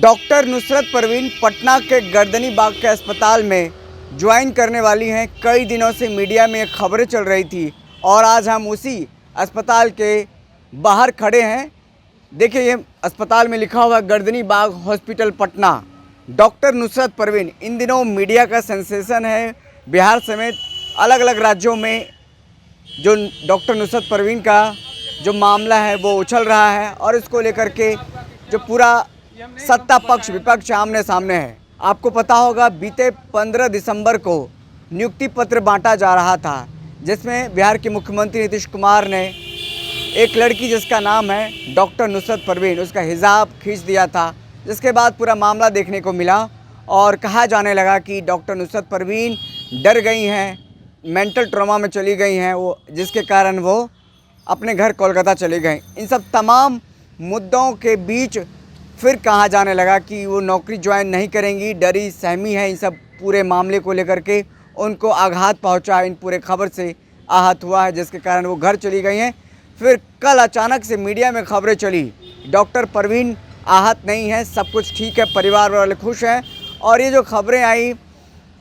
Doctor Nusrat Parveen Patna के गर्दनी बाग के अस्पताल में ज्वाइन करने वाली हैं। कई दिनों से मीडिया में खबरें चल रही थी और आज हम उसी अस्पताल के बाहर खड़े हैं। देखिए, ये अस्पताल में लिखा हुआ गर्दनी बाग हॉस्पिटल पटना। डॉक्टर नुसरत परवीन इन दिनों मीडिया का सेंसेशन है। बिहार समेत अलग अलग राज्यों में जो डॉक्टर नुसरत परवीन का जो मामला है वो उछल रहा है और इसको लेकर के जो पूरा सत्ता पक्ष विपक्ष आमने सामने है। आपको पता होगा, बीते 15 दिसंबर को नियुक्ति पत्र बांटा जा रहा था, जिसमें बिहार के मुख्यमंत्री नीतीश कुमार ने एक लड़की जिसका नाम है डॉक्टर नुसरत परवीन, उसका हिजाब खींच दिया था। जिसके बाद पूरा मामला देखने को मिला और कहा जाने लगा कि डॉक्टर नुसरत परवीन डर गई हैं, मेंटल ट्रॉमा में चली गई हैं वो, जिसके कारण वो अपने घर कोलकाता चली गई। इन सब तमाम मुद्दों के बीच फिर कहा जाने लगा कि वो नौकरी ज्वाइन नहीं करेंगी, डरी सहमी है। इन सब पूरे मामले को लेकर के उनको आघात पहुंचा, इन पूरे खबर से आहत हुआ है, जिसके कारण वो घर चली गई हैं। फिर कल अचानक से मीडिया में खबरें चली, डॉक्टर परवीन आहत नहीं है, सब कुछ ठीक है, परिवार वाले खुश हैं। और ये जो खबरें आई,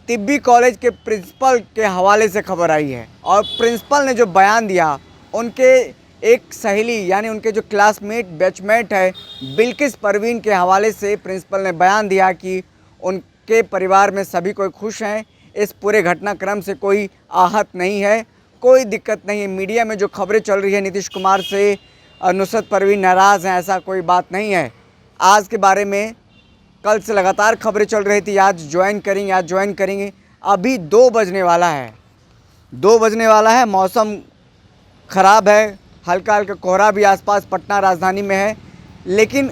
तिब्बी कॉलेज के प्रिंसिपल के हवाले से खबर आई है और प्रिंसिपल ने जो बयान दिया, उनके एक सहेली यानी उनके जो क्लासमेट बैचमेट है बिल्किस परवीन के हवाले से प्रिंसिपल ने बयान दिया कि उनके परिवार में सभी कोई खुश हैं, इस पूरे घटनाक्रम से कोई आहत नहीं है, कोई दिक्कत नहीं है। मीडिया में जो खबरें चल रही है नीतीश कुमार से नुसरत परवीन नाराज़ हैं, ऐसा कोई बात नहीं है। आज के बारे में कल से लगातार खबरें चल रही थी, आज ज्वाइन करेंगे, आज ज्वाइन करेंगे। अभी 2 बजने वाला है, 2 बजने वाला है, मौसम ख़राब है, हल्का हल्का कोहरा भी आसपास पटना राजधानी में है, लेकिन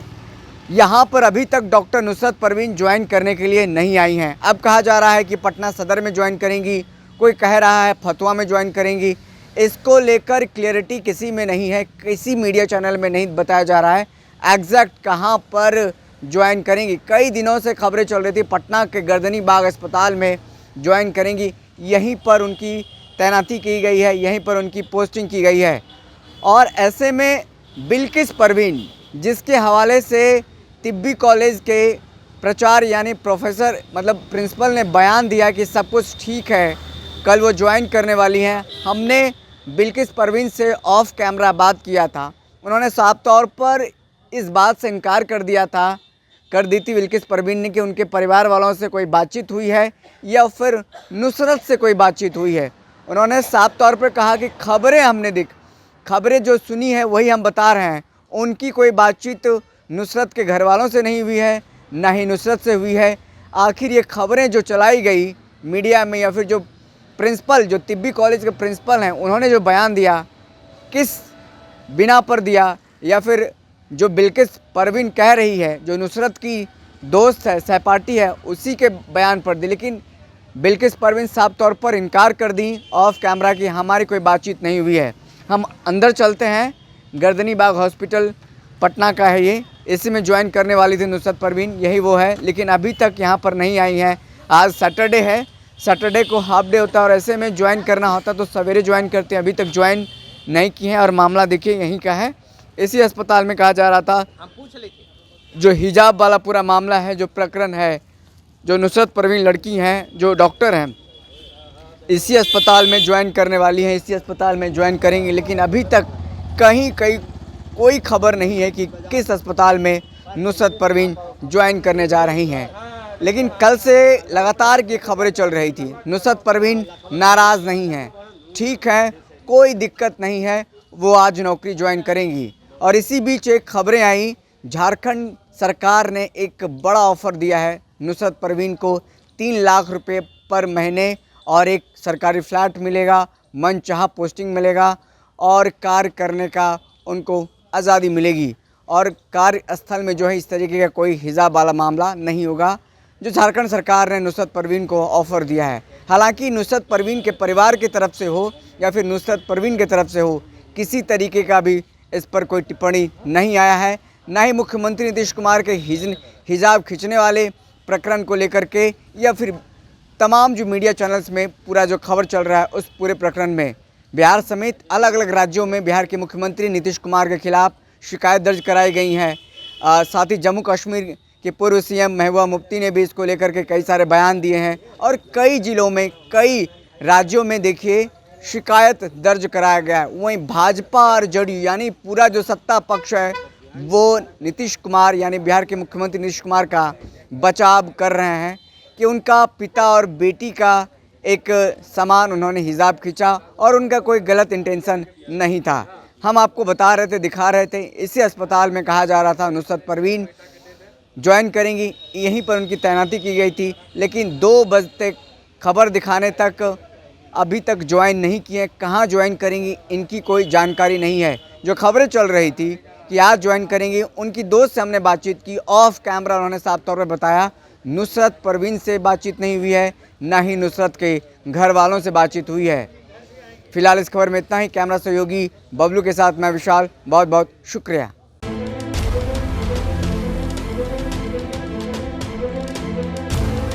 यहाँ पर अभी तक डॉक्टर नुसरत परवीन ज्वाइन करने के लिए नहीं आई हैं। अब कहा जा रहा है कि पटना सदर में ज्वाइन करेंगी, कोई कह रहा है फतवा में ज्वाइन करेंगी। इसको लेकर क्लियरिटी किसी में नहीं है, किसी मीडिया चैनल में नहीं बताया जा रहा है एग्जैक्ट कहाँ पर ज्वाइन करेंगी। कई दिनों से खबरें चल रही थी पटना के गर्दनी बाग अस्पताल में ज्वाइन करेंगी, यहीं पर उनकी तैनाती की गई है, यहीं पर उनकी पोस्टिंग की गई है। और ऐसे में बिल्किस परवीन, जिसके हवाले से तिब्बी कॉलेज के प्राचार्य यानी प्रोफेसर मतलब प्रिंसिपल ने बयान दिया कि सब कुछ ठीक है, कल वो ज्वाइन करने वाली हैं। हमने बिल्किस परवीन से ऑफ कैमरा बात किया था, उन्होंने साफ तौर पर इस बात से इनकार कर दी थी बिल्किस परवीन ने कि उनके परिवार वालों से कोई बातचीत हुई है या फिर नुसरत से कोई बातचीत हुई है। उन्होंने साफ तौर पर कहा कि खबरें जो सुनी है वही हम बता रहे हैं, उनकी कोई बातचीत नुसरत के घर वालों से नहीं हुई है, ना ही नुसरत से हुई है। आखिर ये खबरें जो चलाई गई मीडिया में या फिर जो प्रिंसिपल, जो तिब्बी कॉलेज के प्रिंसिपल हैं, उन्होंने जो बयान दिया किस बिना पर दिया, या फिर जो बिल्किस परवीन कह रही है, जो नुसरत की दोस्त है, सहपाठी है, उसी के बयान पर दी। लेकिन बिल्किस परवीन साफ तौर पर इनकार कर दी ऑफ कैमरा कि हमारी कोई बातचीत नहीं हुई है। हम अंदर चलते हैं, गर्दनी बाग हॉस्पिटल पटना का है ये, इसी में ज्वाइन करने वाली थी नुसरत परवीन, यही वो है, लेकिन अभी तक यहाँ पर नहीं आई हैं। आज सैटरडे है, सैटरडे को हाफ डे होता है और ऐसे में ज्वाइन करना होता तो सवेरे ज्वाइन करते हैं, अभी तक ज्वाइन नहीं की हैं। और मामला देखिए यहीं का है, इसी अस्पताल में कहा जा रहा था। हम पूछ लेते जो हिजाब वाला पूरा मामला है, जो प्रकरण है, जो नुसरत परवीन लड़की हैं, जो डॉक्टर हैं, इसी अस्पताल में ज्वाइन करने वाली हैं, इसी अस्पताल में ज्वाइन करेंगी। लेकिन अभी तक कहीं कोई खबर नहीं है कि किस अस्पताल में नुसरत परवीन ज्वाइन करने जा रही हैं। लेकिन कल से लगातार ये खबरें चल रही थी, नुसरत परवीन नाराज़ नहीं हैं, ठीक है, कोई दिक्कत नहीं है, वो आज नौकरी ज्वाइन करेंगी। और इसी बीच एक खबरें आई, झारखंड सरकार ने एक बड़ा ऑफ़र दिया है नुसरत परवीन को, 3 लाख रुपये पर महीने और एक सरकारी फ्लैट मिलेगा, मनचाहा पोस्टिंग मिलेगा और कार्य करने का उनको आज़ादी मिलेगी। और कार्यस्थल में जो है इस तरीके का कोई हिजाब वाला मामला नहीं होगा, जो झारखंड सरकार ने नुसरत परवीन को ऑफ़र दिया है। हालांकि नुसरत परवीन के परिवार की तरफ से हो या फिर नुसरत परवीन की तरफ से हो, किसी तरीके का भी इस पर कोई टिप्पणी नहीं आया है, ना ही मुख्यमंत्री नीतीश कुमार के हिजाब खींचने वाले प्रकरण को लेकर के या फिर तमाम जो मीडिया चैनल्स में पूरा जो खबर चल रहा है उस पूरे प्रकरण में बिहार समेत अलग अलग राज्यों में बिहार के मुख्यमंत्री नीतीश कुमार के खिलाफ शिकायत दर्ज कराई गई हैं। साथ ही जम्मू कश्मीर कि पूर्व सीएम महबूबा मुफ्ती ने भी इसको लेकर के कई सारे बयान दिए हैं और कई जिलों में, कई राज्यों में देखिए शिकायत दर्ज कराया गया है। वहीं भाजपा और जेडीयू यानी पूरा जो सत्ता पक्ष है वो नीतीश कुमार यानी बिहार के मुख्यमंत्री नीतीश कुमार का बचाव कर रहे हैं कि उनका पिता और बेटी का एक समान उन्होंने हिजाब खींचा और उनका कोई गलत इंटेंशन नहीं था। हम आपको बता रहे थे, दिखा रहे थे, इसी अस्पताल में कहा जा रहा था नुसरत परवीन ज्वाइन करेंगी, यहीं पर उनकी तैनाती की गई थी, लेकिन 2 बजे खबर दिखाने तक अभी तक ज्वाइन नहीं किए। कहाँ ज्वाइन करेंगी इनकी कोई जानकारी नहीं है। जो खबरें चल रही थी कि आज ज्वाइन करेंगी, उनकी दोस्त से हमने बातचीत की, ऑफ कैमरा उन्होंने साफ तौर पर बताया नुसरत परवीन से बातचीत नहीं हुई है, ना ही नुसरत के घर वालों से बातचीत हुई है। फिलहाल इस खबर में इतना ही। कैमरा सहयोगी बबलू के साथ मैं विशाल, बहुत बहुत शुक्रिया।